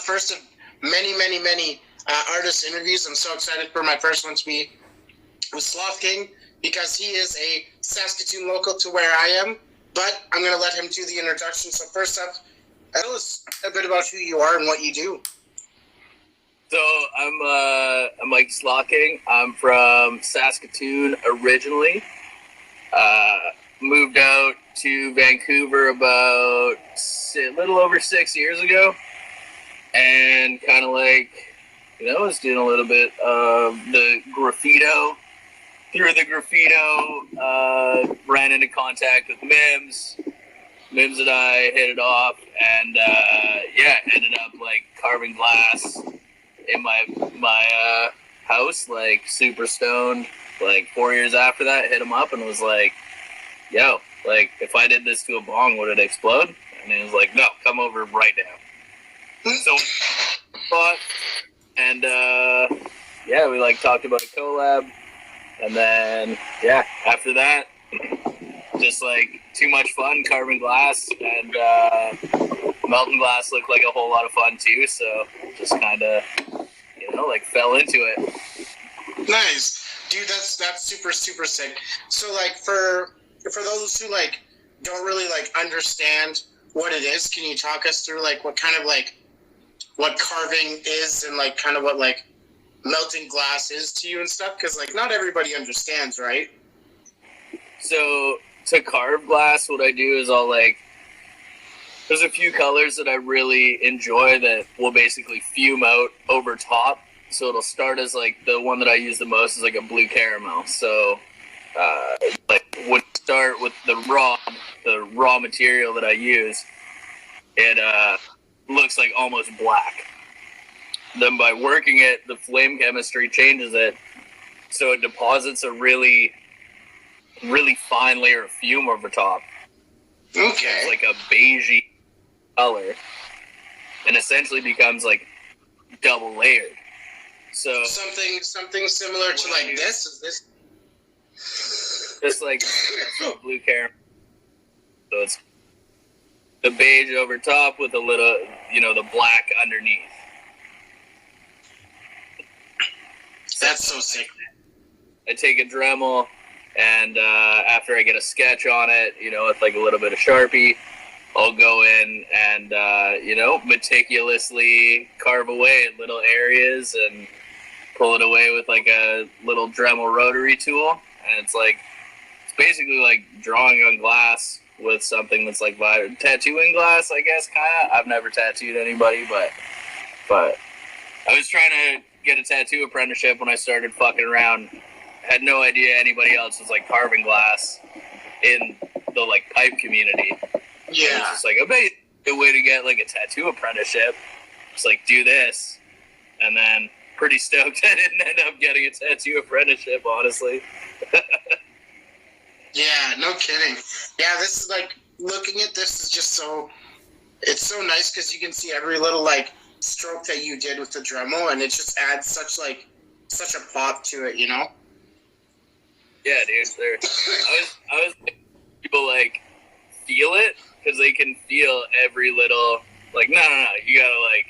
first of many artist interviews. I'm so excited for my first one to be with Slothking because he is a Saskatoon local to where I am. But I'm going to let him do the introduction. So first up, tell us a bit about who you are and what you do. So I'm Mike Slothking. I'm from Saskatoon originally. Moved out to Vancouver about a little over 6 years ago, and kind of was doing a little bit of the graffito. Through the graffito, ran into contact with Mims. Mims and I hit it off, and ended up carving glass in my house, super stoned. 4 years after that, hit him up and was like, yo, if I did this to a bong, would it explode? And he was like, no, come over right now. So, and we talked about a collab. And then, after that, just too much fun carving glass, and melting glass looked like a whole lot of fun too. So just kind of, fell into it. Nice, dude. That's super sick. So for those who don't really understand what it is, can you talk us through what kind of what carving is and kind of what melting glass is to you and stuff? Because not everybody understands, right? So to carve glass, what I do is I'll there's a few colors that I really enjoy that will basically fume out over top. So it'll start as the one that I use the most is a blue caramel. So would start with the raw material that I use. It looks almost black. Then by working it, the flame chemistry changes it, so it deposits a really, really fine layer of fume over top. Okay. It's a beigey color, and essentially becomes double layered. So something similar to this. Is this just blue caramel? So it's the beige over top with a little, the black underneath. That's so sick. I take a Dremel, and after I get a sketch on it, with a little bit of Sharpie, I'll go in and, meticulously carve away at little areas and pull it away with a little Dremel rotary tool. And it's basically drawing on glass with something that's tattooing glass, I guess, kind of. I've never tattooed anybody, but I was trying to get a tattoo apprenticeship when I started fucking around. Had no idea anybody else was carving glass in the pipe community. Yeah. It was just a way to get a tattoo apprenticeship. Just do this, and then pretty stoked I didn't end up getting a tattoo apprenticeship, honestly. Yeah, no kidding. Yeah, this is looking at this is just it's so nice because you can see every little stroke that you did with the Dremel, and it just adds such a pop to it, Yeah, dude. I was people feel it because they can feel every little no, you gotta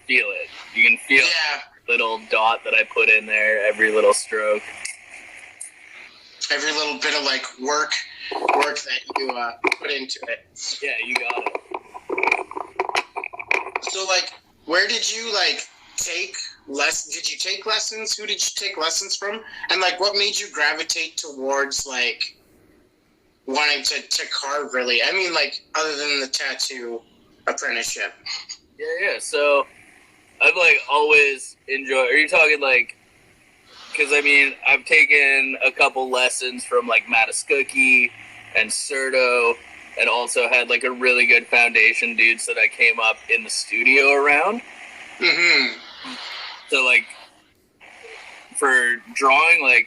feel it. You can feel the little dot that I put in there, every little stroke, every little bit of work that you put into it. Yeah, you got it. So where did you take lessons? Did you take lessons? Who did you take lessons from? And what made you gravitate towards wanting to carve really? I mean other than the tattoo apprenticeship. Yeah. So I've always enjoyed. Are you talking because I've taken a couple lessons from Matascookie and Serto, and also had a really good foundation dudes that I came up in the studio around. Mm-hmm. So for drawing,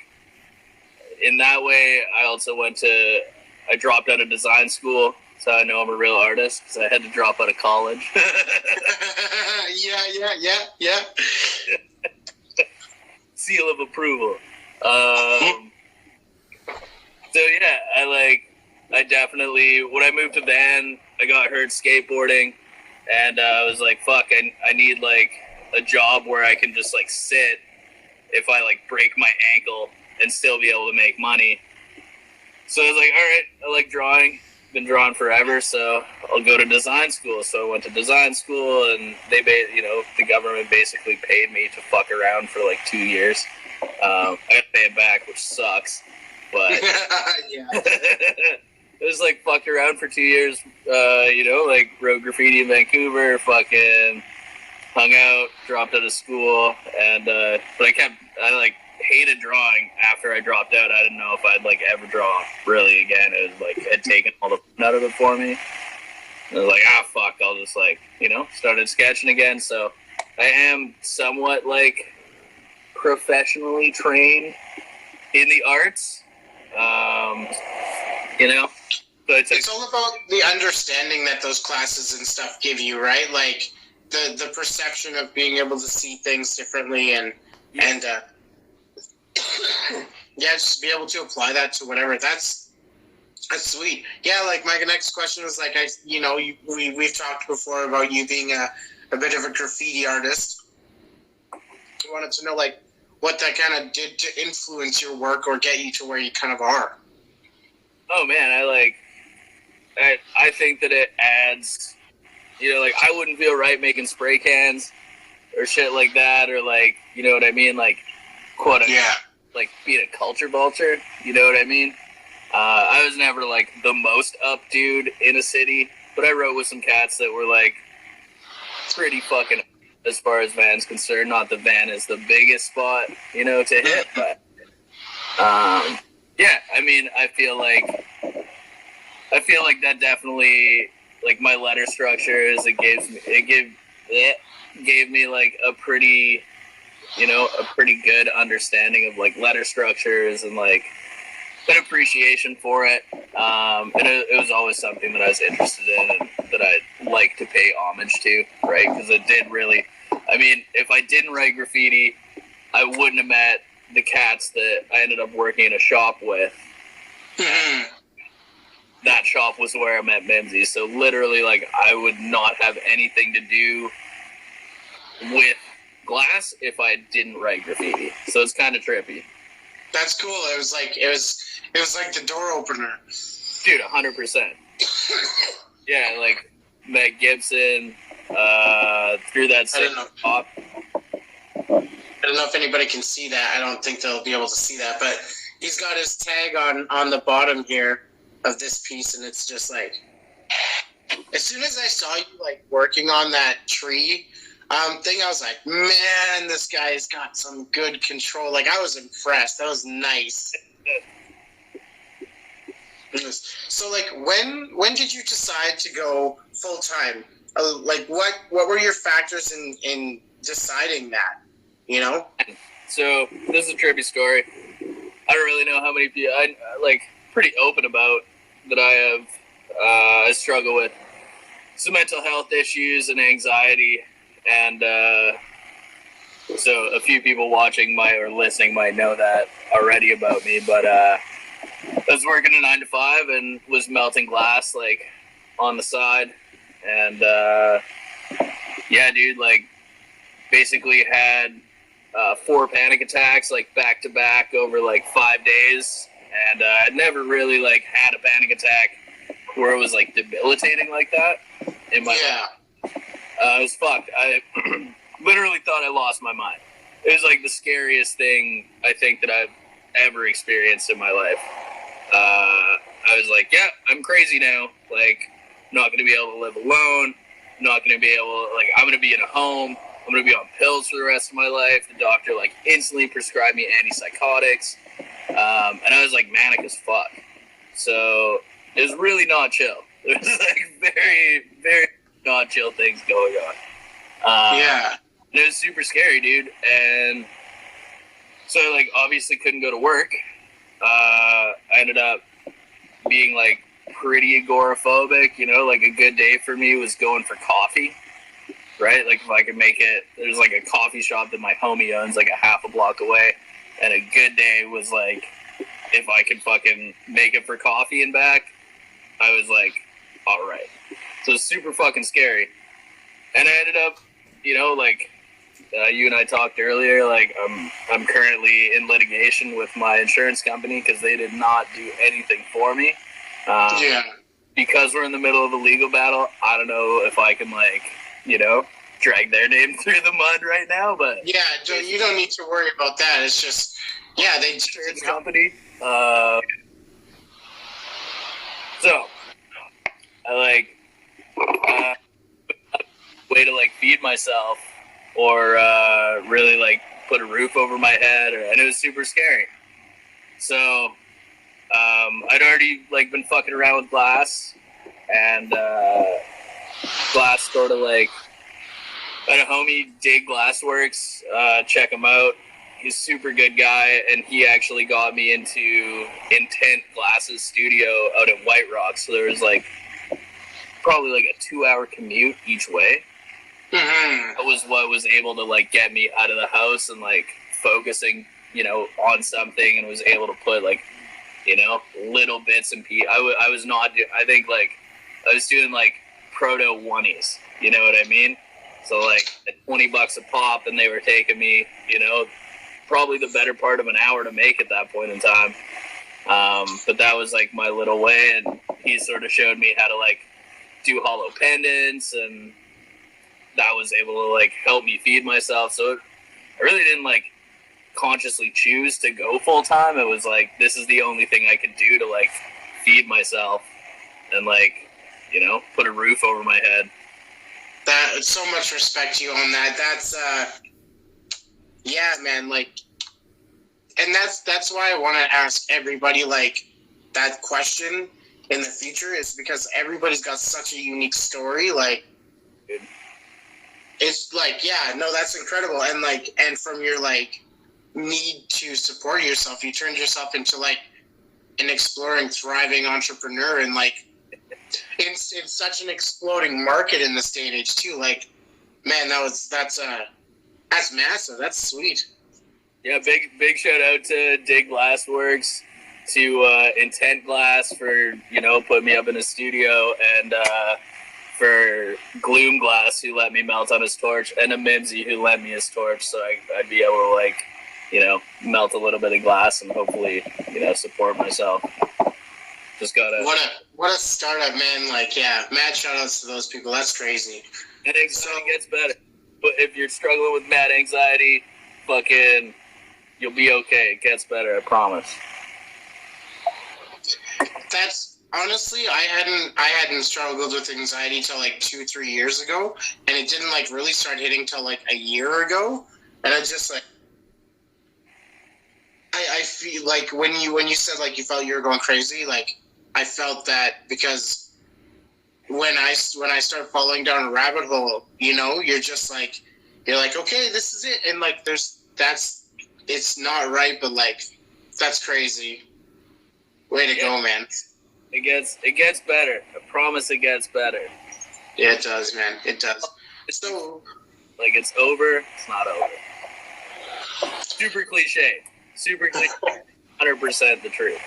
in that way, I dropped out of design school, so I know I'm a real artist because I had to drop out of college. Yeah. Seal of approval. So yeah, I definitely, when I moved to Van, I got hurt skateboarding, and I was like, fuck, I need like a job where I can just like sit if I like break my ankle and still be able to make money. So I was like, all right, I like drawing. Been drawing forever, so I'll go to design school. So I went to design school, and the government basically paid me to fuck around for like 2 years. I had to pay it back, which sucks, but Yeah. it was like fucked around for 2 years. Like wrote graffiti in Vancouver, fucking hung out, dropped out of school, and but I hated drawing after I dropped out. I didn't know if I'd like ever draw really again. It was like had taken all the fun out of it for me. And I was like, fuck, I'll just like, started sketching again. So I am somewhat like professionally trained in the arts. But it's all about the understanding that those classes and stuff give you, right? Like the perception of being able to see things differently and yeah, just be able to apply that to whatever. That's sweet. Yeah, like my next question was like, we've talked before about you being a bit of a graffiti artist. I wanted to know like what that kind of did to influence your work or get you to where you kind of are. Oh man, I think that it adds, like I wouldn't feel right making spray cans or shit like that, or like, you know what I mean, like quote unquote. Yeah. Like being a culture vulture, you know what I mean? I was never like the most up dude in a city, but I wrote with some cats that were like pretty fucking as far as Van's concerned. Not the Van is the biggest spot, to hit, but yeah, I mean, I feel like that definitely, like my letter structures, it gave me like a pretty good understanding of like letter structures and like an appreciation for it. And it was always something that I was interested in and that I like to pay homage to, right? Because it did really, I mean, if I didn't write graffiti, I wouldn't have met the cats that I ended up working in a shop with. That shop was where I met Mimsy. So literally, like, I would not have anything to do with glass if I didn't write graffiti. So it's kind of trippy. That's cool. It was like the door opener. Dude, 100%. Yeah, like Meg Gibson through that same pop. I don't know if anybody can see that. I don't think they'll be able to see that, but he's got his tag on the bottom here of this piece, and it's just like, as soon as I saw you like working on that tree thing, I was like, man, this guy's got some good control. Like, I was impressed. That was nice. So, like, when did you decide to go full time? Like, what were your factors in deciding that? So this is a trippy story. I don't really know how many people I like pretty open about that I struggle with some mental health issues and anxiety, and so a few people watching or listening might know that already about me, but I was working a 9 to 5 and was melting glass like on the side, and yeah, dude, like basically had 4 panic attacks like back to back over like 5 days, and I'd never really like had a panic attack where it was like debilitating like that in my life. It was fucked. I literally thought I lost my mind. It was like the scariest thing I think that I've ever experienced in my life. I was like, yeah, I'm crazy now. Like, I'm not going to be able to live alone. I'm not going to be able to, like, I'm going to be in a home. I'm going to be on pills for the rest of my life. The doctor, like, instantly prescribed me antipsychotics. And I was, like, manic as fuck. So it was really not chill. There was, like, very, very not chill things going on. Yeah. And it was super scary, dude. And so I, like, obviously couldn't go to work. I ended up being, like, pretty agoraphobic, like a good day for me was going for coffee, right? Like if I could make it, there's like a coffee shop that my homie owns like a half a block away, and a good day was like if I could fucking make it for coffee and back, I was like, all right. So it's super fucking scary. And I ended up, like you and I talked earlier, like I'm currently in litigation with my insurance company because they did not do anything for me. Yeah. Because we're in the middle of a legal battle, I don't know if I can, like, drag their name through the mud right now, but... Yeah, you don't need to worry about that. It's just, yeah, they... Insurance company. So, I, like, way to, like, feed myself or really, like, put a roof over my head, and it was super scary. So... I'd already like been fucking around with Glass, and Glass sort of like I had a homie, Dig Glassworks. Check him out. He's a super good guy, and he actually got me into Intent Glass's studio out at White Rock. So there was like probably like a 2-hour commute each way. Mm-hmm. That was what was able to like get me out of the house and like focusing, on something, and was able to put like little bits and pieces. I was not, I think, like, I was doing, like, proto oneies, you know what I mean? So, like, at $20 a pop, and they were taking me, probably the better part of an hour to make at that point in time. But that was, like, my little way, and he sort of showed me how to, like, do hollow pendants, and that was able to, like, help me feed myself. So I really didn't, like, consciously choose to go full time. It was like, this is the only thing I could do to like feed myself and like put a roof over my head. That so much respect to you on that. That's yeah, man, like, and that's why I want to ask everybody like that question in the future, is because everybody's got such a unique story. Like, it's like, yeah, no, that's incredible. And like, and from your like need to support yourself, you turned yourself into like an exploring, thriving entrepreneur, and like in such an exploding market in this day and age too. Like, man, that's massive. That's sweet. Yeah, big shout out to Dig Glassworks, to Intent Glass for putting me up in a studio, and for Gloom Glass, who let me melt on his torch, and a Mimsy who lent me his torch, so I'd be able to like melt a little bit of glass and hopefully, support myself. Just gotta... What a startup, man. Like, yeah, mad shout outs to those people. That's crazy. And anxiety gets better. But if you're struggling with mad anxiety, fucking, you'll be okay. It gets better, I promise. That's... Honestly, I hadn't struggled with anxiety till like 2-3 years ago, and it didn't like really start hitting till like a year ago. And I just like... I feel like when you said like you felt you were going crazy, like I felt that because when I start falling down a rabbit hole, you're just like, okay, this is it, and like it's not right, but like that's crazy. Way to go, man. It gets better. I promise it gets better. Yeah, it does, man. It does. So like it's over, it's not over. Super cliche. 100% the truth.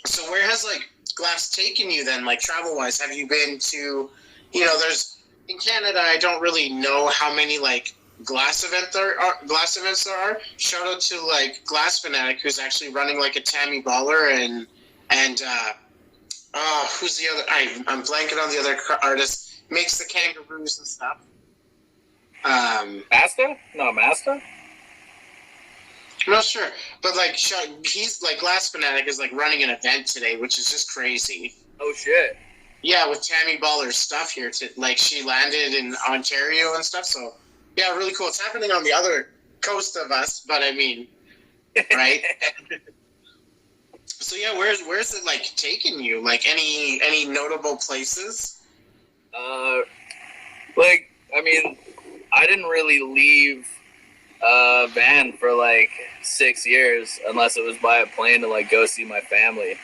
So where has like Glass taken you then, like travel wise? Have you been to, there's in Canada, I don't really know how many like glass events there are. Shout out to like Glass Fanatic, who's actually running like a Tammy Baller, and who's the other? I'm blanking on the other artist. Makes the kangaroos and stuff. Masta? No, Masta? I'm not sure, but like he's like Glass Fanatic is like running an event today, which is just crazy. Oh shit! Yeah, with Tammy Baller's stuff here, like she landed in Ontario and stuff. So yeah, really cool. It's happening on the other coast of us, but I mean, right? So yeah, where's it like taking you? Like any notable places? Like I mean, I didn't really leave van for like 6 years unless it was by a plane to like go see my family,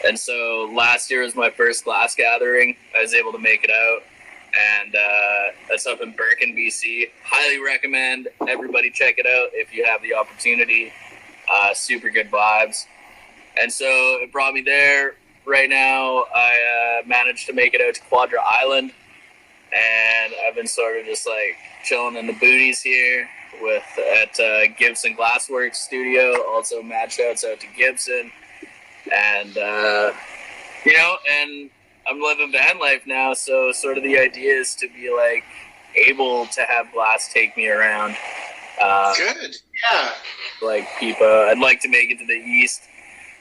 and so last year was my first glass gathering. I was able to make it out, and that's up in Birkin, BC. Highly recommend everybody check it out if you have the opportunity. Super good vibes. And so it brought me there. right now I managed to make it out to Quadra Island, and I've been sort of just like chilling in the boonies here at Gibson Glassworks Studio. Also, mad shouts out to Gibson, and and I'm living van life now. So sort of the idea is to be like able to have Glass take me around. Good, yeah. Like people, I'd like to make it to the east.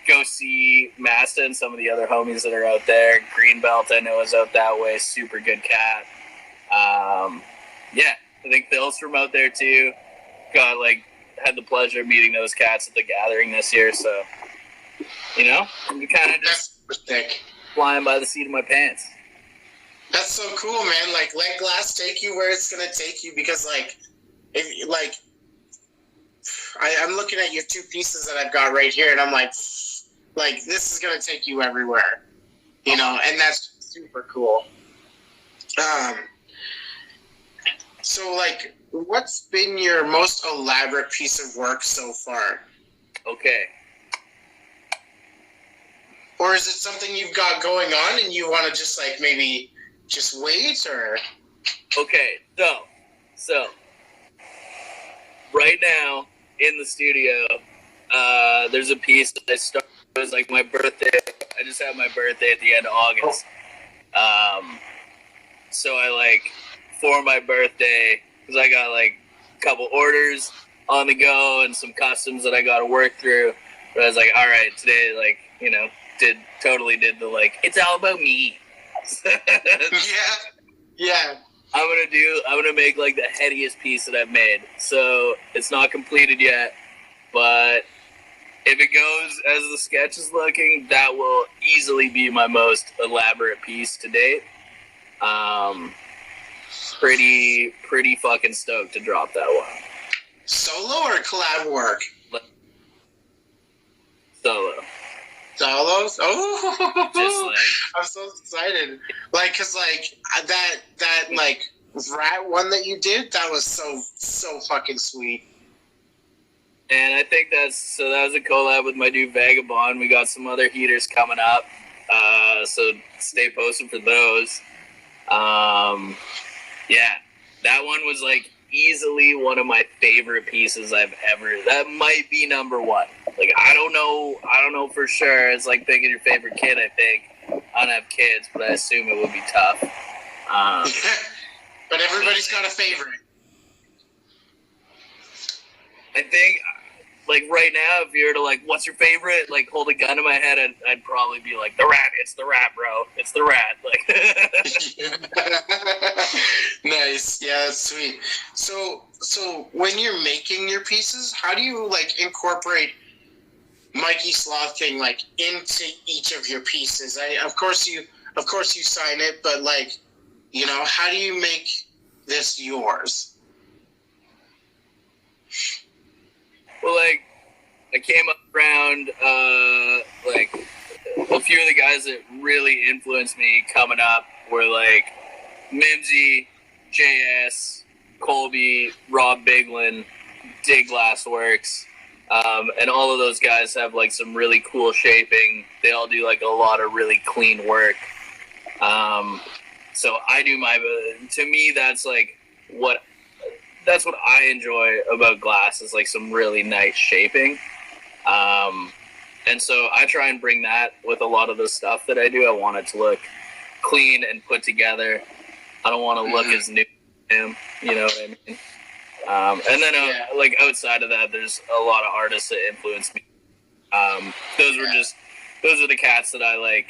Go see Masta and some of the other homies that are out there. Greenbelt, I know, is out that way. Super good cat. Yeah, I think Phil's from out there too. Had the pleasure of meeting those cats at the gathering this year. So, I'm kind of just flying by the seat of my pants. That's so cool, man. Like, let Glass take you where it's gonna take you, because I'm looking at your two pieces that I've got right here, and I'm like, this is gonna take you everywhere, and that's super cool. So, like, what's been your most elaborate piece of work so far? Okay. Or is it something you've got going on and you want to just, like, maybe just wait, or? Okay, so right now in the studio, there's a piece that I started. It was like my birthday. I just had my birthday at the end of August. So I for my birthday, because I got a couple orders on the go and some customs that I got to work through. But I was like, all right, today, did the it's all about me. Yeah. I'm gonna make the headiest piece that I've made. So it's not completed yet, but if it goes as the sketch is looking, that will easily be my most elaborate piece to date. Pretty fucking stoked to drop that one. Solo or collab work? Solo. Solos? Oh, just I'm so excited. Cause that rat one that you did, that was so fucking sweet. And I think that was a collab with my dude Vagabond. We got some other heaters coming up, so stay posted for those. Yeah, that one was easily one of my favorite pieces I've ever. That might be number one. I don't know for sure. It's like picking your favorite kid. I think I don't have kids, but I assume it would be tough. But everybody's got a favorite. I think, right now, if you were to, what's your favorite? Hold a gun to my head, I'd probably be like, the rat. It's the rat, bro. It's the rat. Nice. Yeah, that's sweet. So when you're making your pieces, how do you, incorporate Mikey Slothking, into each of your pieces? Of course you sign it, but, how do you make this yours? Well, I came up around, a few of the guys that really influenced me coming up were, Mimsy, JS, Colby, Rob Biglin, Dig Glassworks, and all of those guys have, some really cool shaping. They all do, a lot of really clean work. So I do to me, that's, that's what I enjoy about glass is some really nice shaping. And so I try and bring that with a lot of the stuff that I do. I want it to look clean and put together. I don't want to look as new as him, you know what I mean? And then outside of that, there's a lot of artists that influence me. Those are the cats that I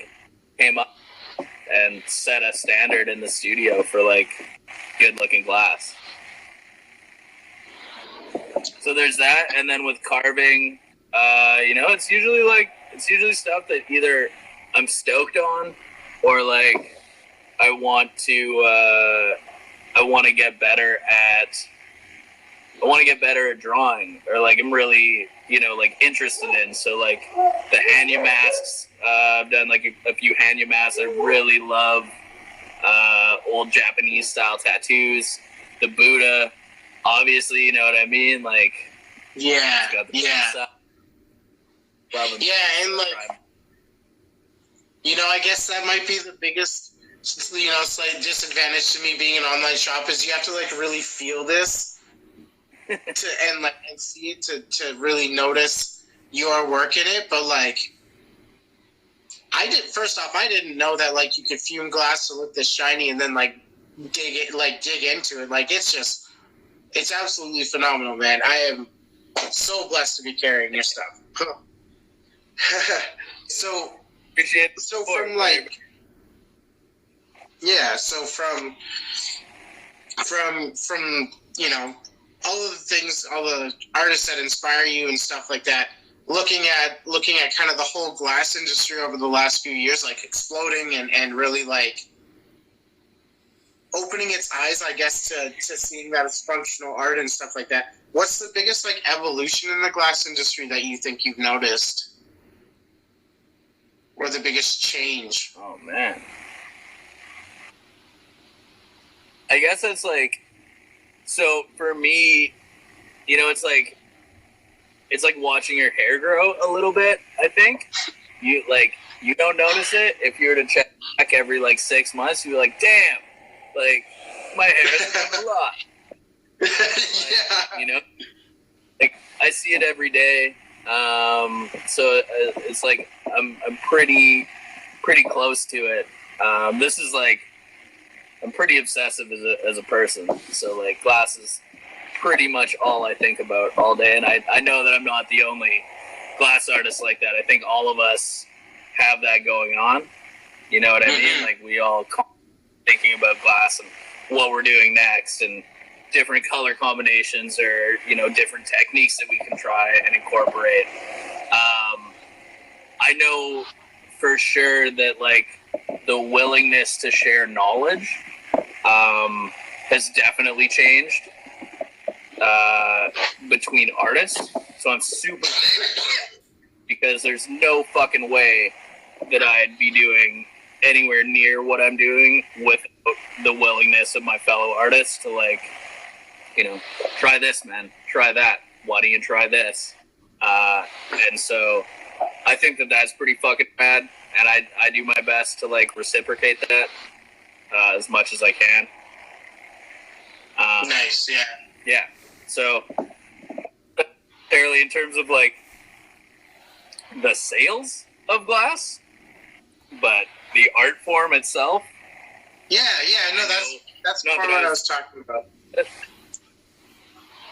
came up and set a standard in the studio for good looking glass. So there's that, and then with carving, it's usually stuff that either I'm stoked on or I want to get better at drawing, or I'm really interested in. So the Hanya masks, I've done a few Hanya masks. I really love old Japanese style tattoos. The Buddha. Obviously, you know what I mean? Yeah. And You know, I guess that might be the biggest, slight disadvantage to me being an online shop is you have to like really feel this and see it to really notice your work in it. But like, first off, I didn't know that like you could fume glass to look this shiny and then like dig into it. Like it's absolutely phenomenal, man. I am so blessed to be carrying your stuff. so Appreciate the so support, from like yeah, so from all of the things, all the artists that inspire you and stuff like that, looking at kind of the whole glass industry over the last few years, like exploding and really like opening its eyes, I guess, to seeing that it's functional art and stuff like that. What's the biggest like evolution in the glass industry that you think you've noticed? Or the biggest change? Oh man. I guess it's like, so for me, it's like watching your hair grow a little bit. I think you don't notice it if you were to check every like 6 months. You're like, damn, like my hair has grown a lot. Yeah. Like I see it every day. So it's like I'm pretty close to it. This is like, I'm pretty obsessive as a person, so like glass is pretty much all I think about all day, and I know that I'm not the only glass artist like that. I think all of us have that going on. You know what I mean? Like we all thinking about glass and what we're doing next, and different color combinations or different techniques that we can try and incorporate. I know for sure that like the willingness to share knowledge has definitely changed between artists. So I'm super thankful for that, because there's no fucking way that I'd be doing anywhere near what I'm doing without the willingness of my fellow artists to like, try this, man, try that. Why don't you try this? And so I think that that's pretty fucking bad, and I do my best to like reciprocate that as much as I can. Nice, yeah. Yeah. So, fairly in terms of like the sales of glass, but the art form itself. Yeah, no, that's part of what I was talking about.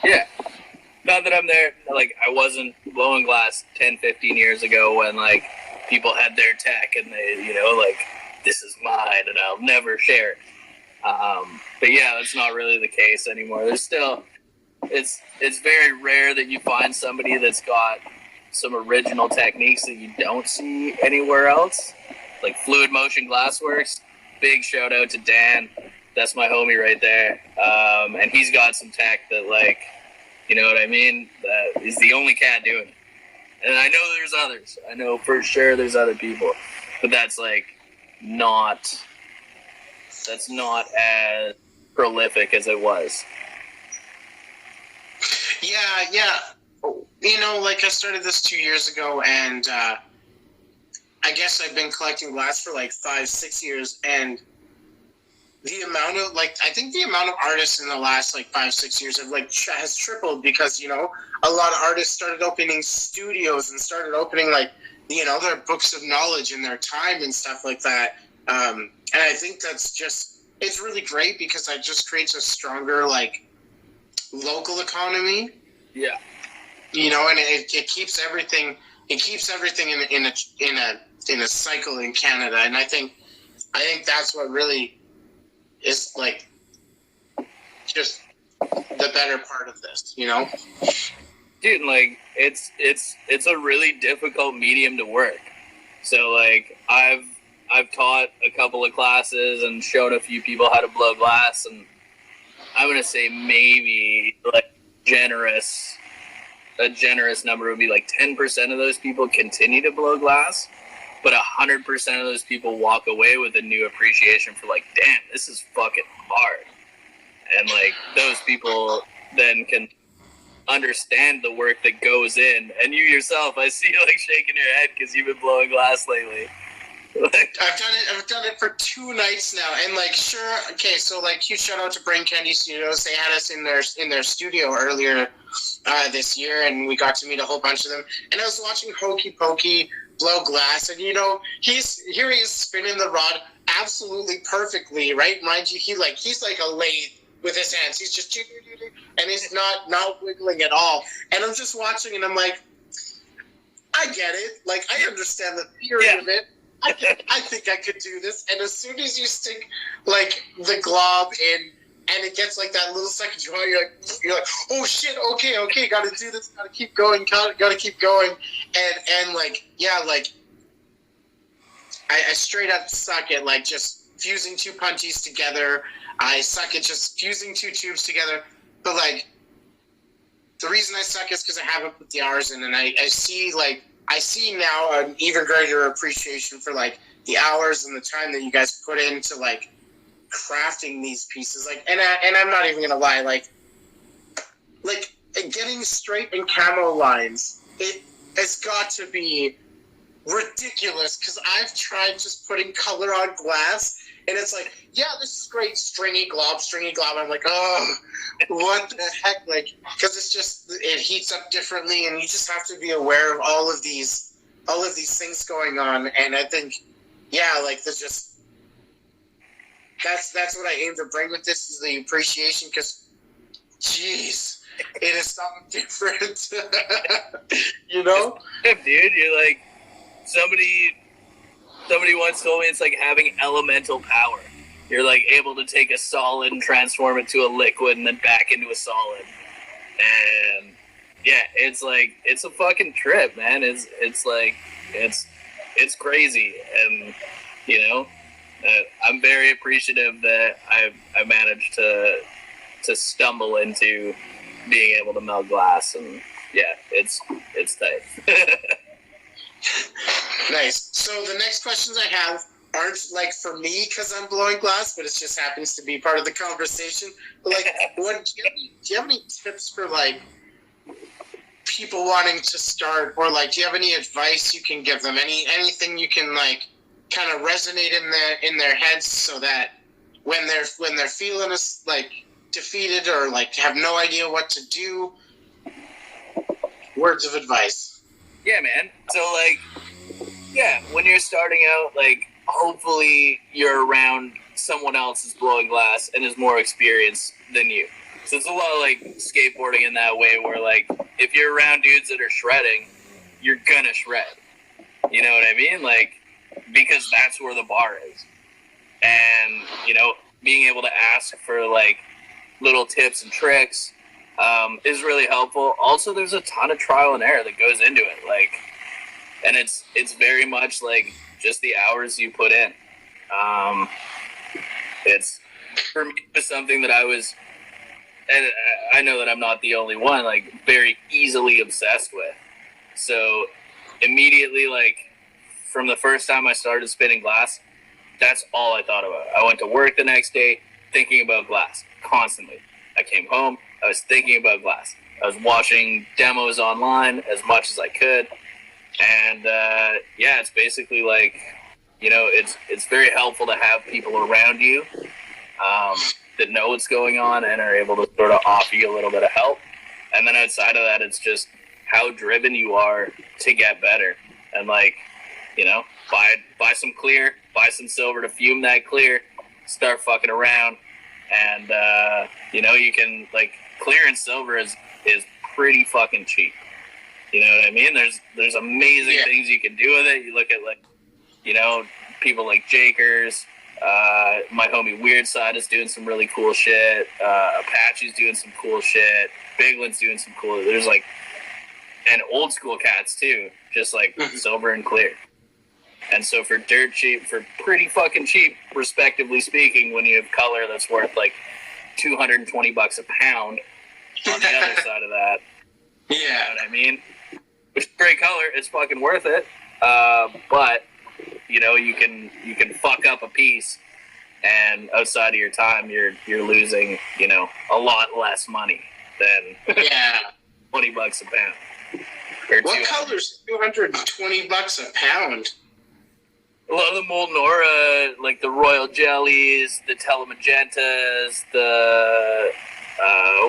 Yeah. Not that I'm there, like, I wasn't blowing glass 10, 15 years ago when, like, people had their tech and they, like, this is mine and I'll never share it. But yeah, that's not really the case anymore. There's still, it's very rare that you find somebody that's got some original techniques that you don't see anywhere else. Like Fluid Motion Glassworks, big shout out to Dan. That's my homie right there. And he's got some tech that, like, you know what I mean? That is the only cat doing it. And I know there's others. I know for sure there's other people. But that's like that's not as prolific as it was. Yeah. Like I started this 2 years ago, and I guess I've been collecting glass for like 5-6 years, and the amount of I think the amount of artists in the last like 5-6 years have has tripled, because a lot of artists started opening studios and started opening their books of knowledge and their time and stuff like that. And I think it's really great, because that just creates a stronger local economy. Yeah. And it keeps everything in a cycle in Canada, and I think that's what really is just the better part of this, Dude, it's a really difficult medium to work. So I've taught a couple of classes and shown a few people how to blow glass, and I'm gonna say maybe a generous number would be 10% of those people continue to blow glass, but 100% of those people walk away with a new appreciation for damn, this is fucking hard. And those people then can understand the work that goes in. And you yourself, I see you shaking your head because you've been blowing glass lately. I've done it for 2 nights now, and like, sure, okay, so like, huge shout out to Brain Candy Studios. They had us in their studio earlier this year, and we got to meet a whole bunch of them. And I was watching Hokey Pokey blow glass, and he is spinning the rod absolutely perfectly, right? Mind you, he's like a lathe with his hands. He's just and he's not wiggling at all. And I'm just watching, and I'm like, I get it. Like, I understand the theory of it. I think I could do this. And as soon as you stick like the glob in, and it gets like that little second draw, you're like, oh shit, okay, gotta do this, gotta keep going, gotta keep going, and like, yeah, like, I straight up suck at like just fusing 2 punchies together. I suck at just fusing 2 tubes together. But like, the reason I suck is because I haven't put the hours in, and I see now an even greater appreciation for like the hours and the time that you guys put into like crafting these pieces. Like, and I'm not even gonna lie, like getting straight and camo lines, it's got to be ridiculous, because I've tried just putting color on glass, and it's like, yeah, this is great, stringy glob. I'm like, oh, what the heck? Like, because it heats up differently, and you just have to be aware of all of these things going on. And I think, yeah, like, that's what I aim to bring with this, is the appreciation, because, jeez, it is something different, you know? Dude, you're like, somebody once told me it's like having elemental power. You're like able to take a solid and transform it to a liquid and then back into a solid. And yeah, it's like, it's a fucking trip, man. It's like, it's crazy. And I'm very appreciative that I managed to stumble into being able to melt glass, and yeah, it's tight. Nice. So the next questions I have aren't like for me because I'm blowing glass, but it just happens to be part of the conversation. But like, do you have any tips for like people wanting to start, or like, do you have any advice you can give them? Anything you can like kind of resonate in their heads, so that when they're feeling like defeated or like have no idea what to do, words of advice. Yeah, man. So, like, yeah, when you're starting out, like, hopefully you're around someone else who's blowing glass and is more experienced than you. So it's a lot of, like, skateboarding in that way, where, like, if you're around dudes that are shredding, you're gonna shred. You know what I mean? Like, because that's where the bar is. And, being able to ask for, like, little tips and tricks is really helpful. Also, there's a ton of trial and error that goes into it, like, and it's very much like just the hours you put in. It's, for me, something that I was, and I know that I'm not the only one, like, very easily obsessed with. So immediately, like, from the first time I started spinning glass, that's all I thought about. I went to work the next day thinking about glass constantly. I came home, I was thinking about glass. I was watching demos online as much as I could. And, yeah, it's basically like, it's very helpful to have people around you that know what's going on and are able to sort of offer you a little bit of help. And then outside of that, it's just how driven you are to get better. And, like, buy some clear, buy some silver to fume that clear, start fucking around. And, you can, like, clear and silver is pretty fucking cheap. You know what I mean? There's amazing things you can do with it. You look at, like, people like Jakers, my homie Weird Side is doing some really cool shit. Apache's doing some cool shit. Bigland's doing some cool. There's, like, and old school cats too, just like silver and clear. And so for dirt cheap, for pretty fucking cheap, respectively speaking, when you have color that's worth like $220 a pound on the other side of that. Yeah. You know what I mean? Which is great color, it's fucking worth it. But you can fuck up a piece, and outside of your time you're losing, a lot less money than $20 a pound. What color's $220 a pound? A lot of the Molten Aura, like the Royal Jellies, the Telemagentas, the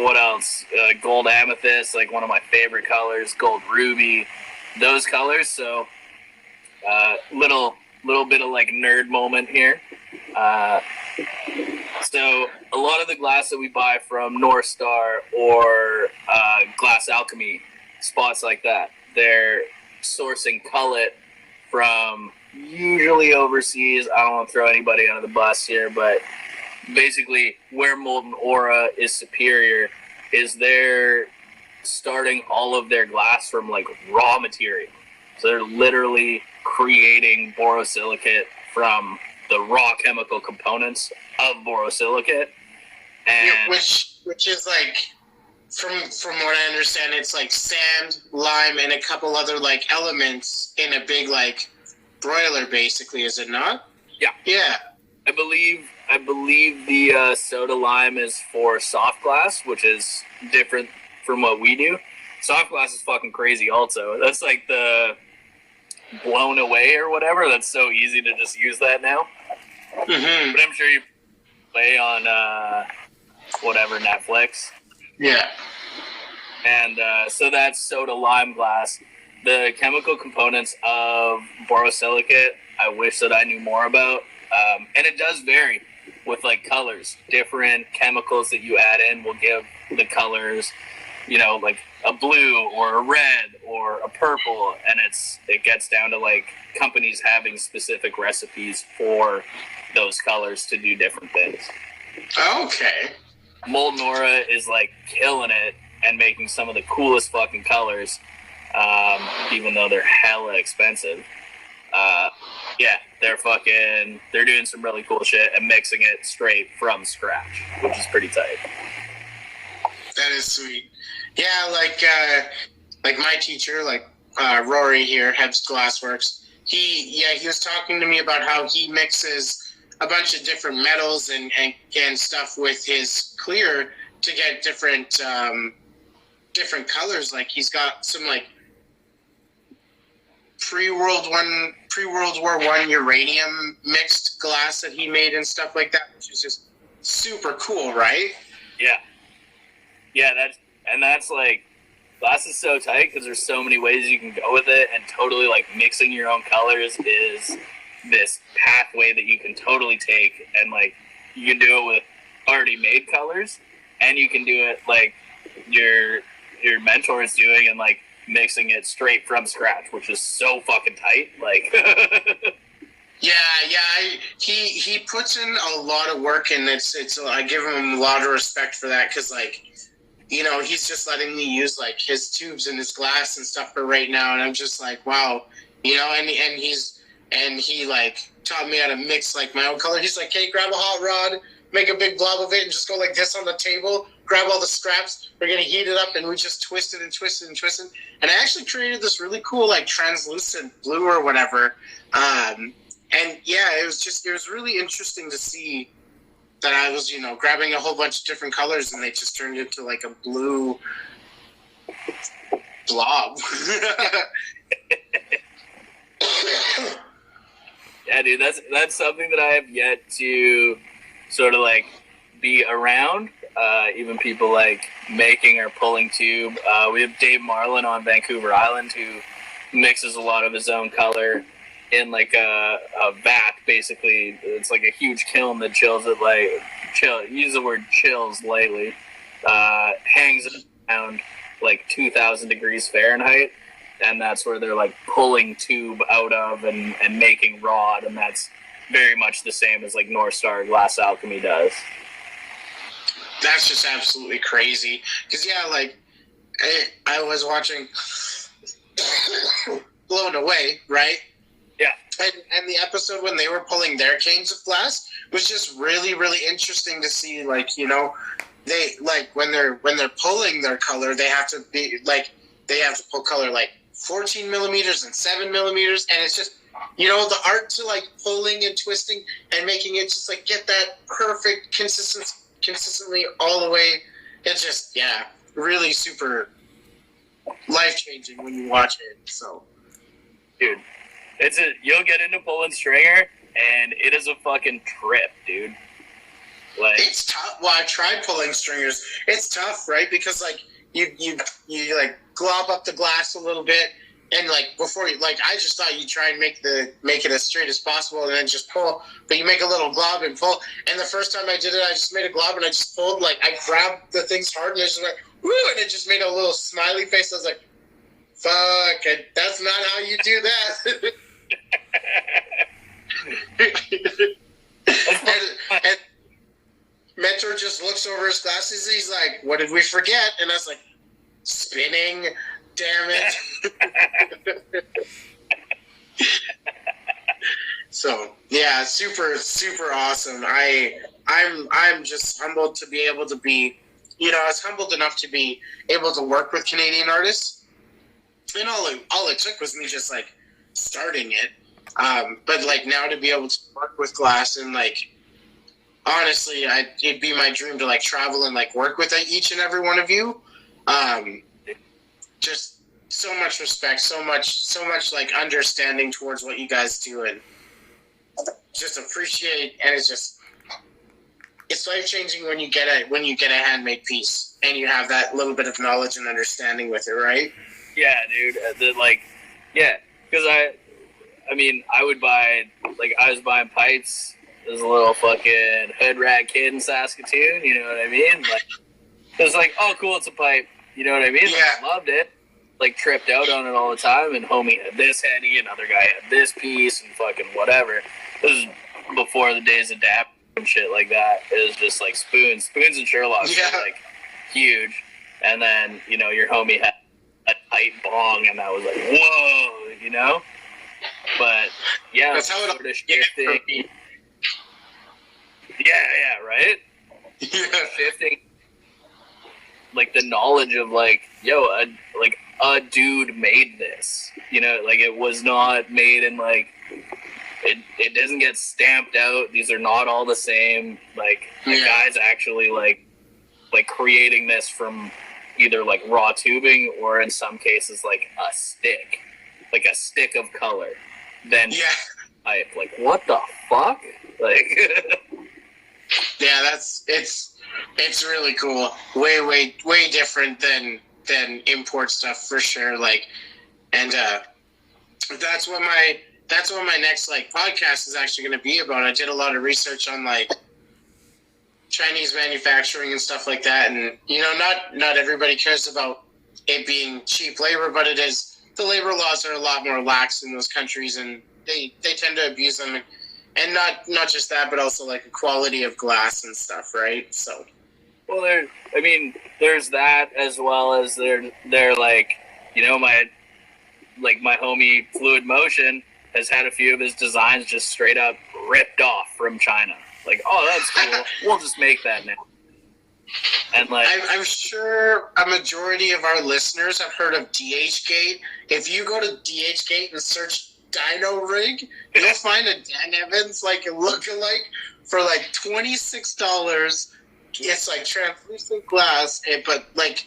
what else? Gold Amethyst, like one of my favorite colors. Gold Ruby, those colors. So, little bit of like nerd moment here. So a lot of the glass that we buy from North Star or Glass Alchemy, spots like that, they're sourcing cullet from usually overseas. I don't want to throw anybody under the bus here, but basically where Molten Aura is superior is they're starting all of their glass from like raw material. So they're literally creating borosilicate from the raw chemical components of borosilicate. And yeah, which is like, from what I understand, it's like sand, lime, and a couple other like elements in a big like broiler, basically, is it not? Yeah. Yeah. I believe the soda lime is for soft glass, which is different from what we do. Soft glass is fucking crazy also. That's like the blown away or whatever. That's so easy to just use that now. Mm-hmm. But I'm sure you play on whatever, Netflix. Yeah. And so that's soda lime glass. The chemical components of borosilicate, I wish that I knew more about. And it does vary with like colors. Different chemicals that you add in will give the colors, you know, like a blue or a red or a purple. And it gets down to like companies having specific recipes for those colors to do different things. Okay. Molten Aura is like killing it and making some of the coolest fucking colors, even though they're hella expensive. Yeah, they're doing some really cool shit and mixing it straight from scratch, which is pretty tight. That is sweet. Yeah, like my teacher, like Rory here, heads Glassworks. He was talking to me about how he mixes a bunch of different metals and stuff with his clear to get different colors. Like he's got some like pre-World War I uranium mixed glass that he made and stuff like that, which is just super cool, right? Yeah, that's like, glass is so tight because there's so many ways you can go with it, and totally like mixing your own colors is this pathway that you can totally take, and like you can do it with already made colors, and you can do it like your mentor is doing, and like mixing it straight from scratch, which is so fucking tight. Like he puts in a lot of work, and it's I give him a lot of respect for that, because like, you know, he's just letting me use like his tubes and his glass and stuff for right now, and I'm just like, wow, you know, and he like taught me how to mix like my own color. He's like, hey, grab a hot rod, make a big blob of it, and just go like this on the table, grab all the scraps, we're gonna heat it up, and we just twisted and twisted and twisted, and I actually created this really cool like translucent blue or whatever. And yeah, it was really interesting to see that I was, you know, grabbing a whole bunch of different colors, and they just turned into like a blue blob. Yeah, dude, that's something that I have yet to sort of like be around. Even people like making or pulling tube. We have Dave Marlin on Vancouver Island who mixes a lot of his own color in like a vat, basically. It's like a huge kiln that chills it, like use the word chills lightly. Hangs it around like 2,000 degrees Fahrenheit, and that's where they're like pulling tube out of and making rod, and that's very much the same as like North Star Glass Alchemy does. That's just absolutely crazy. Because yeah, like I was watching Blown Away, right? Yeah. And the episode when they were pulling their canes of glass was just really, really interesting to see. Like, you know, they like when they're pulling their color, they have to pull color like 14 millimeters and 7 millimeters, and it's just, you know, the art to like pulling and twisting and making it just like get that perfect consistently all the way. It's just, yeah, really super life changing when you watch it. So, dude, You'll get into pulling stringer, and it is a fucking trip, dude. Like, it's tough. Well, I tried pulling stringers. It's tough, right? Because like you like glob up the glass a little bit, and like before you, like, I just thought you try and make it as straight as possible, and then just pull. But you make a little glob and pull. And the first time I did it, I just made a glob and I just pulled. Like, I grabbed the things hard and I just went woo, and it just made a little smiley face. I was like, "Fuck, that's not how you do that." and Mentor just looks over his glasses. He's like, "What did we forget?" And I was like, "Spinning, damn it." So yeah, super awesome. I'm just humbled to be able to be, I was humbled enough to be able to work with Canadian artists, and all it took was me just like starting it. But like now to be able to work with Glass and like. Honestly, it'd be my dream to like travel and like work with each and every one of you. Just so much respect, so much like understanding towards what you guys do, and just appreciate. And it's life changing when you get a handmade piece and you have that little bit of knowledge and understanding with it, right? Yeah, dude. Because I mean, I would buy, like, I was buying pipes. As a little fucking hood rat kid in Saskatoon, you know what I mean? Like, it was like, oh, cool, it's a pipe. You know what I mean? Yeah. Like, loved it. Like, tripped out on it all the time, and homie had this heady, another guy had this piece, and fucking whatever. This was before the days of DAP and shit like that. It was just like spoons and Sherlock's were like huge. And then, your homie had a tight bong, and that was like, whoa, you know? But, yeah, that's how it sort of shifting. Yeah, right? Yeah. Shifting, like, the knowledge of, like, a dude made this. Like, it was not made in, like, it doesn't get stamped out. These are not all the same. Like, the guy's actually, like, creating this from either, like, raw tubing or, in some cases, like, a stick of color. Then, like, what the fuck? Like... Yeah, it's really cool. Way different than import stuff for sure. Like, and that's what my next like podcast is actually going to be about. I did a lot of research on like Chinese manufacturing and stuff like that, and not everybody cares about it being cheap labor, but it is. The labor laws are a lot more lax in those countries, and they tend to abuse them. And not just that, but also like the quality of glass and stuff, right? So, well, there's that as well as they're like, my homie Fluid Motion has had a few of his designs just straight up ripped off from China. Like, oh, that's cool. We'll just make that now. And like, I'm sure a majority of our listeners have heard of DHgate. If you go to DHgate and search Dino Rig, you'll find a Dan Evans like a lookalike for like $26. It's like translucent glass, but like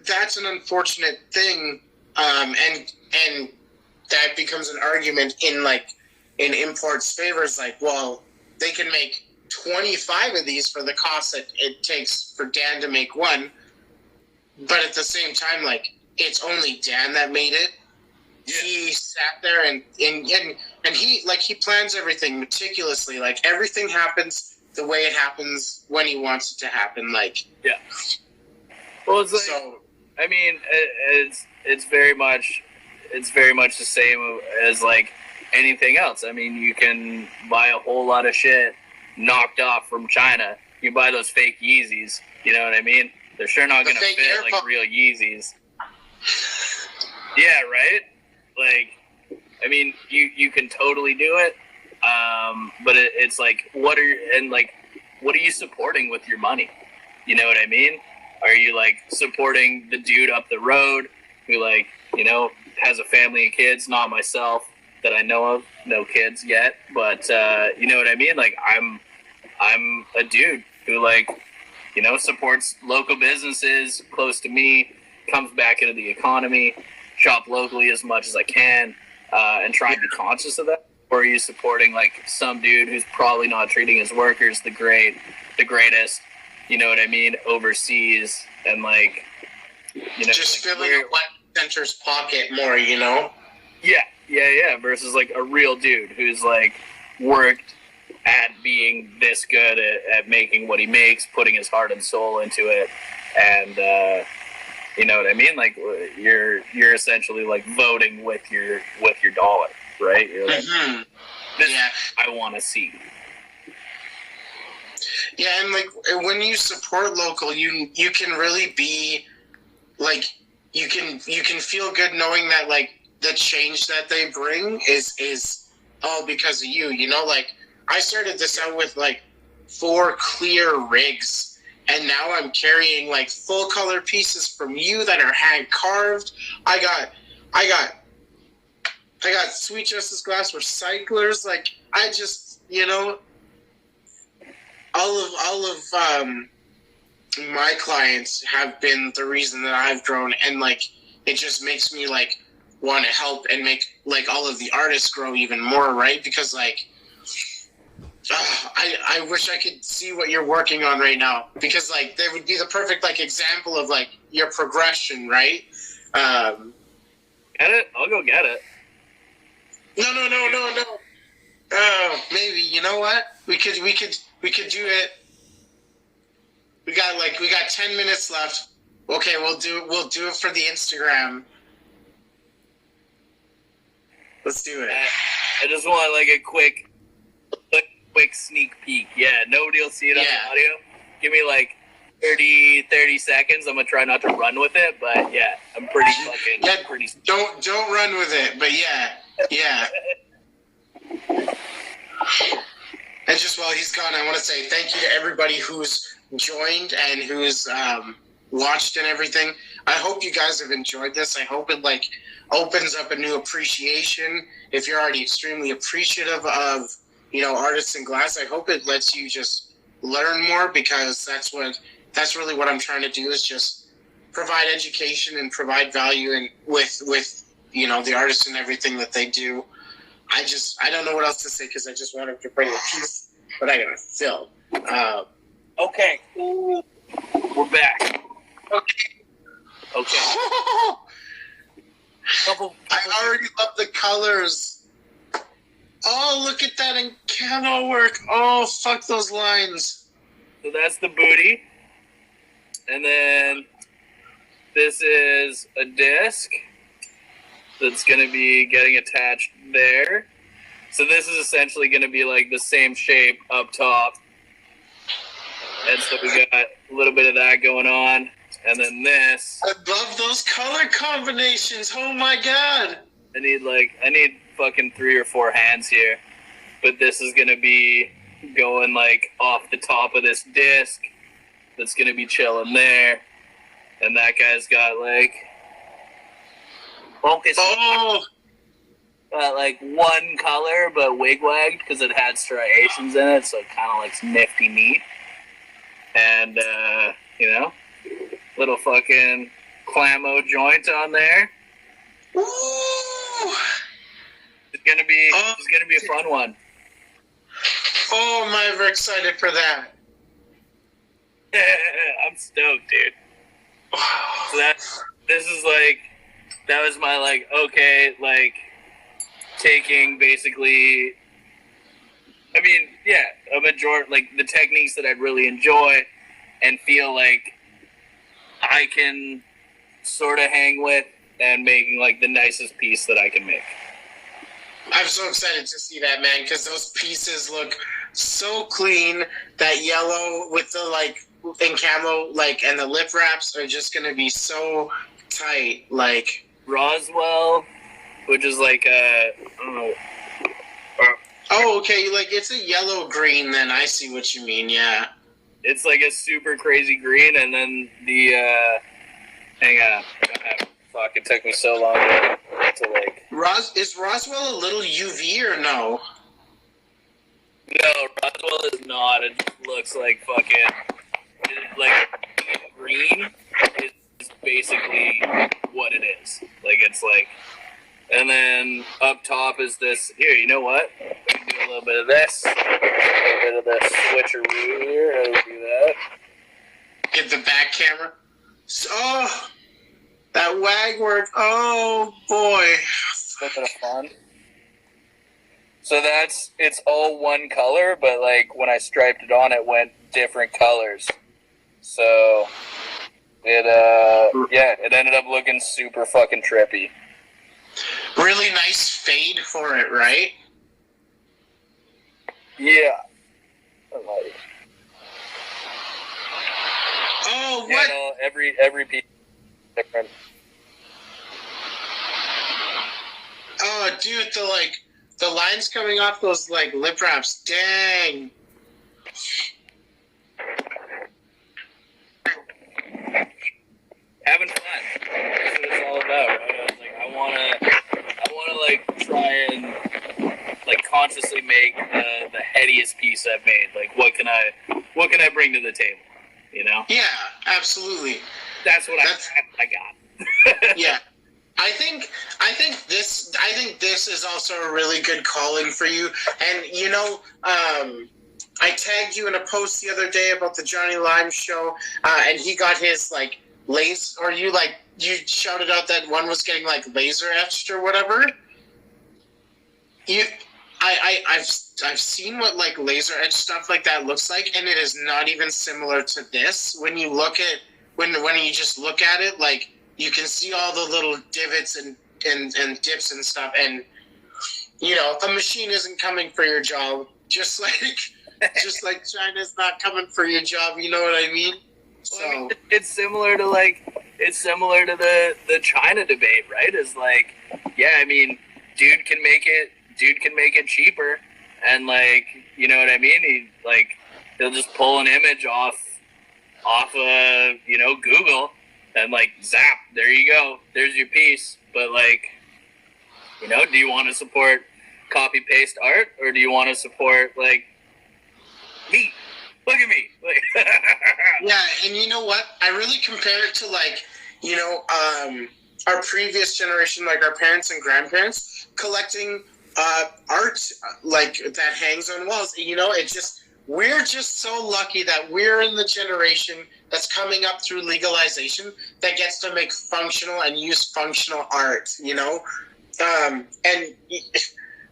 that's an unfortunate thing, and that becomes an argument in imports favors. Like, well, they can make 25 of these for the cost that it takes for Dan to make one, but at the same time, like, it's only Dan that made it. Yeah. He sat there and he plans everything meticulously. Like, everything happens the way it happens when he wants it to happen. Like, yeah. Well, it's like, I mean, it's very much the same as like anything else. I mean, you can buy a whole lot of shit knocked off from China. You buy those fake Yeezys. You know what I mean? They're sure not going to fit like real Yeezys. Yeah, right? Like, I mean, you can totally do it, but it's like, what are you supporting with your money? You know what I mean? Are you like supporting the dude up the road who like, has a family and kids? Not myself that I know of, no kids yet, but you know what I mean? Like, I'm a dude who like, supports local businesses close to me, comes back into the economy, shop locally as much as I can, and try and be conscious of that? Or are you supporting like some dude who's probably not treating his workers the greatest, you know what I mean, overseas, and like, you know, just like filling a wet center's pocket more, you know? Yeah, versus like a real dude who's like worked at being this good at making what he makes, putting his heart and soul into it, and you know what I mean? Like you're essentially like voting with your dollar, right? You're like, this I want to see. Yeah, and like when you support local, you can really be like you can feel good knowing that like the change that they bring is all because of you. You know, like I started this out with like 4 clear rigs, and now I'm carrying like full color pieces from you that are hand carved. I got Sweet Justice Glass recyclers. Like I just, you know, all of my clients have been the reason that I've grown, and like it just makes me like want to help and make like all of the artists grow even more, right? Because like I wish I could see what you're working on right now, because like that would be the perfect like example of like your progression, right? Get it? I'll go get it. No. Maybe, you know what? We could do it. We got 10 minutes left. Okay, we'll do it for the Instagram. Let's do it. I just want like a quick sneak peek. Yeah, nobody will see it on the audio. Give me like 30 seconds. I'm gonna try not to run with it, but yeah, I'm pretty fucking pretty. Don't run with it, but yeah. And just while he's gone, I want to say thank you to everybody who's joined and who's watched and everything. I hope you guys have enjoyed this. I hope it like opens up a new appreciation. If you're already extremely appreciative of, you know, artists in glass, I hope it lets you just learn more, because that's really what I'm trying to do, is just provide education and provide value and with you know, the artists and everything that they do. I don't know what else to say, because I just wanted to bring a piece, but I gotta film. Okay. We're back. Okay. I already love the colors. Oh, look at that in camo work. Oh, fuck those lines. So that's the booty. And then this is a disc that's going to be getting attached there. So this is essentially going to be like the same shape up top. And so we got a little bit of that going on. And then this. I love those color combinations. Oh my god. I need fucking 3 or 4 hands here. But this is going to be going like off the top of this disc. That's going to be chilling there. And that guy's got like focus. Oh. Like one color, but wig-wagged because it had striations in it, so it kind of looks nifty neat. And, you know, little fucking clamo joint on there. Ooh. It's gonna be a fun one. Oh, I'm ever excited for that. I'm stoked, dude. So that was my like, okay, like taking basically, I mean, yeah, a majority, like the techniques that I'd really enjoy and feel like I can sort of hang with, and making like the nicest piece that I can make. I'm so excited to see that, man, because those pieces look so clean. That yellow with the like in camo, like, and the lip wraps are just gonna be so tight. Like Roswell, which is like I don't know. Oh, okay. Like it's a yellow green. Then I see what you mean. Yeah. It's like a super crazy green, and then the hang on. Fuck! It took me so long to like. Is Roswell a little UV or no? No, Roswell is not. It just looks like fucking like green is basically what it is. Like it's like And then up top is this. Here, you know what? Do a little bit of this. A little bit of the switcheroo here. How do we do that? Get the back camera. Oh, that wag work. Oh, boy. A little bit of fun. So it's all one color, but like when I striped it on, it went different colors. So it ended up looking super fucking trippy. Really nice fade for it, right? Yeah. Like, oh, what? No, every piece is different. Oh, dude, the lines coming off those like lip wraps. Dang. Having fun. That's what it's all about, right? I was like, I wanna like try and like consciously make the headiest piece I've made. Like, what can I bring to the table? You know? Yeah, absolutely. That's what I got. Yeah. I think this is also a really good calling for you. And you know, I tagged you in a post the other day about the Johnny Lime show, and he got his like laser, or you shouted out that one was getting like laser etched or whatever. I've seen what like laser etched stuff like that looks like, and it is not even similar to this. When you look at when you just look at it, like you can see all the little divots and dips and stuff, and you know a machine isn't coming for your job, just like China's not coming for your job. You know what I mean? So well, I mean, it's similar to the China debate, right? Is like, yeah, I mean, dude can make it cheaper, and like, you know what I mean? He'll just pull an image off Google, and like zap, there you go, there's your piece. But like, you know, do you want to support copy paste art, or do you want to support like me? Look at me. Like, yeah, and you know what? I really compare it to like, you know, our previous generation, like our parents and grandparents, collecting art like that hangs on walls. You know, we're just so lucky that we're in the generation that's coming up through legalization that gets to make functional and use functional art, you know? And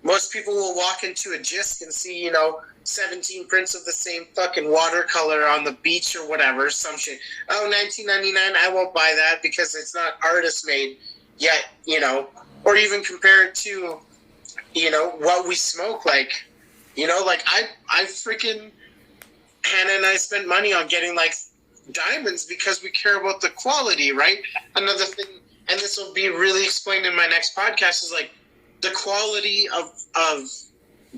most people will walk into a JISC and see, you know, 17 prints of the same fucking watercolor on the beach or whatever, some shit. Oh, $19.99, I won't buy that because it's not artist made yet, you know? Or even compare it to, you know, what we smoke, like, you know, like I freaking, Hannah and I spent money on getting like diamonds because we care about the quality, right? Another thing, and this will be really explained in my next podcast, is like the quality of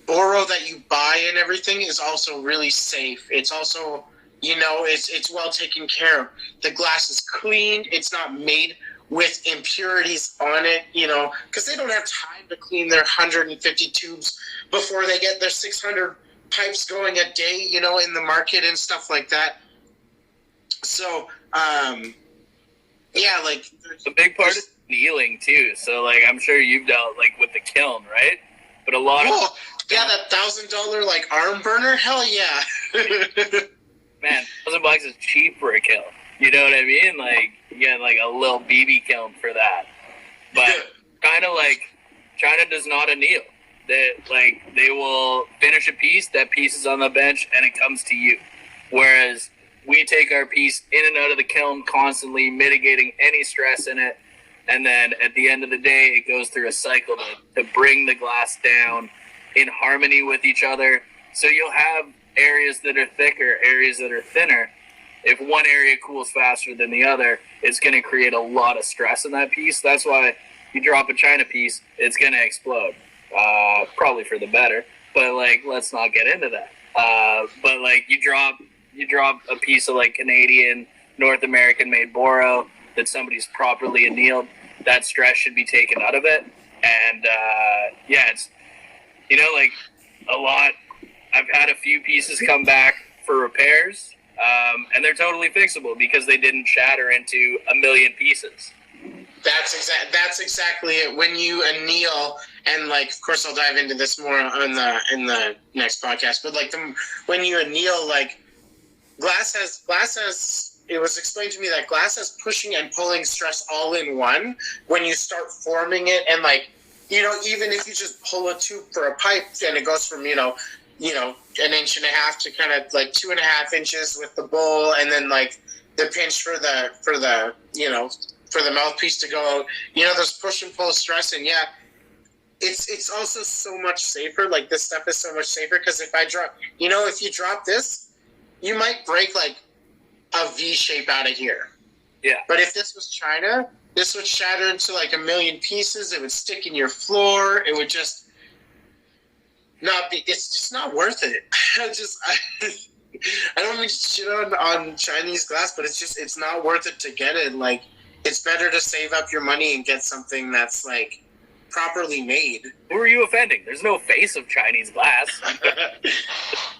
boro that you buy and everything is also really safe. It's also, you know, it's well taken care of. The glass is cleaned. It's not made with impurities on it, you know, because they don't have time to clean their 150 tubes before they get their 600 pipes going a day, you know, in the market and stuff like that. So, yeah, like the big part is annealing too. So, like, I'm sure you've dealt like with the kiln, right? But a lot of that $1,000 like arm burner, hell yeah. Man, $1,000 is cheap for a kiln. You know what I mean? Like, you get like a little BB kiln for that. But kind of like China does not anneal. They will finish a piece, that piece is on the bench, and it comes to you. Whereas we take our piece in and out of the kiln constantly, mitigating any stress in it. And then at the end of the day, it goes through a cycle to bring the glass down in harmony with each other. So you'll have areas that are thicker, areas that are thinner. If one area cools faster than the other, it's going to create a lot of stress in that piece. That's why you drop a China piece, it's going to explode. Probably for the better, but like, let's not get into that. But like, you drop a piece of like Canadian, North American made boro that somebody's properly annealed, that stress should be taken out of it. And yeah, it's, you know, like a lot. I've had a few pieces come back for repairs, and they're totally fixable because they didn't shatter into a million pieces. That's exactly it. When you anneal, and like, of course, I'll dive into this more in the next podcast. But like, when you anneal, like, glass has. It was explained to me that glass has pushing and pulling stress all in one. When you start forming it, and like, even if you just pull a tube for a pipe, and it goes from an inch and a half to kind of like 2.5 inches with the bowl, and then like the pinch for the mouthpiece to go out. There's push and pull stress, and yeah, it's also so much safer. Like, this stuff is so much safer, because if you drop this, you might break like a V shape out of here. Yeah. But if this was China, this would shatter into like a million pieces. It would stick in your floor. It would just not be. It's just not worth it. I don't mean to shit on Chinese glass, but it's not worth it to get it. Like, it's better to save up your money and get something that's like properly made. Who are you offending? There's no face of Chinese glass.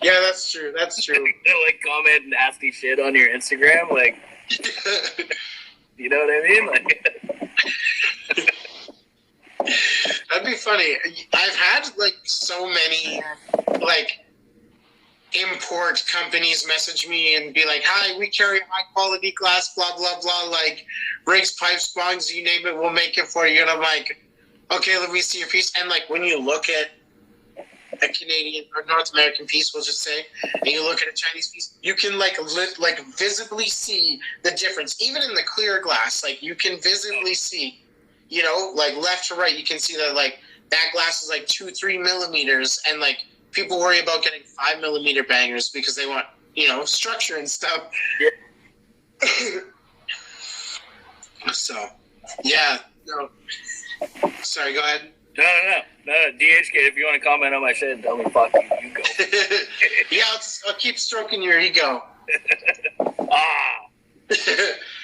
Yeah, that's true. That's true. Like, comment nasty shit on your Instagram, like, you know what I mean? Like, that'd be funny. I've had like so many like import companies message me and be like, "Hi, we carry high quality glass, blah blah blah, like rigs, pipes, bongs, you name it, we'll make it for you." And I'm like, okay, let me see your piece. And like, when you look at a Canadian or North American piece, we'll just say, and you look at a Chinese piece, you can like visibly see the difference. Even in the clear glass, like, you can visibly see, like left to right, you can see that like that glass is like 2-3 millimeters, and like people worry about getting 5 millimeter bangers because they want structure and stuff. Yeah. So yeah, no. Sorry, go ahead. No, DHK, if you want to comment on my shit and tell me fuck you go. Yeah, I'll keep stroking your ego.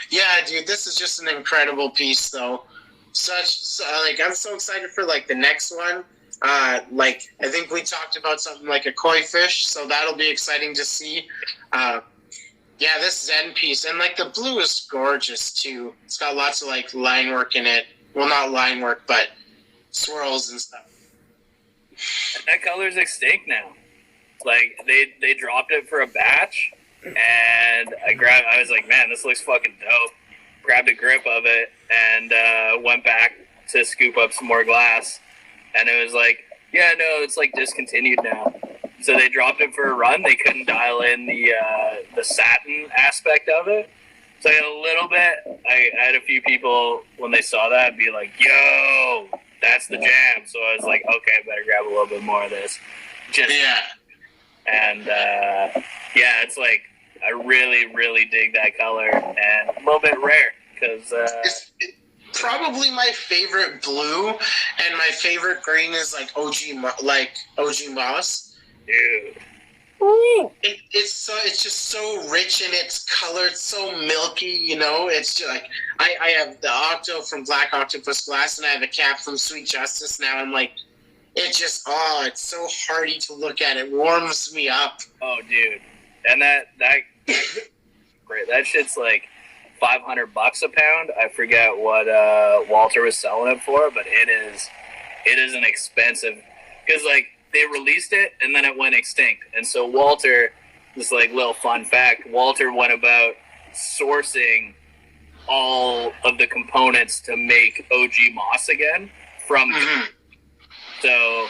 Yeah, dude, this is just an incredible piece, though. I'm so excited for like the next one. Like, I think we talked about something like a koi fish, so that'll be exciting to see. Yeah, this Zen piece, and like the blue is gorgeous too. It's got lots of like line work in it. Well, not line work, but swirls and stuff. That color's extinct now. Like, they dropped it for a batch, and I was like, man, this looks fucking dope. Grabbed a grip of it and went back to scoop up some more glass, and it was like, yeah, no, it's like discontinued now. So they dropped it for a run. They couldn't dial in the satin aspect of it. So I had a little bit. I had a few people, when they saw that, be like, yo, that's the jam. So I was like, okay, I better grab a little bit more of this. Yeah. And yeah, it's like, I really, really dig that color, and a little bit rare because it's probably my favorite blue, and my favorite green is like OG moss. Dude. It's just so rich in its color. It's so milky, It's just like I have the Octo from Black Octopus Glass, and I have a cap from Sweet Justice now. I'm like, it's so hearty to look at. It warms me up. Oh, dude, and that great. That shit's like $500 a pound. I forget what Walter was selling it for, but it is an expensive, because like, they released it and then it went extinct. And so Walter, this like little fun fact, Walter went about sourcing all of the components to make OG Moss again from So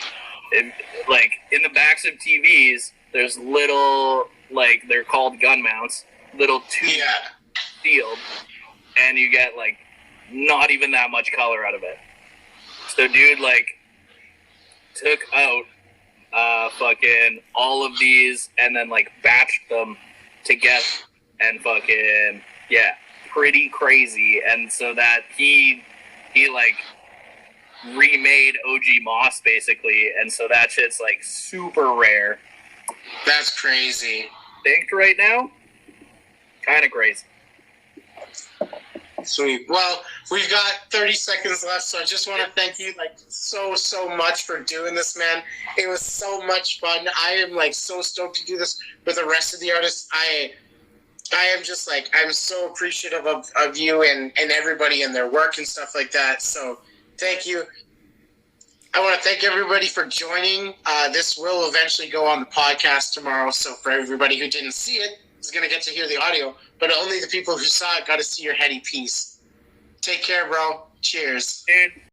like in the backs of TVs, there's little, like, they're called gun mounts, little tubes sealed, and you get like not even that much color out of it. So dude like took out fucking all of these and then like batched them together, and fucking pretty crazy. And so that he like remade OG Moss basically, and so that shit's like super rare. That's crazy. Think right now, kind of crazy. Sweet. Well, we've got 30 seconds left, so I just want to thank you like so much for doing this, man. It was so much fun. I am like so stoked to do this with the rest of the artists. I am just like, I'm so appreciative of you and everybody and their work and stuff like that. So thank you. I want to thank everybody for joining. This will eventually go on the podcast tomorrow. So for everybody who didn't see it, is going to get to hear the audio. But only the people who saw it got to see your heady piece. Take care, bro. Cheers. Dude.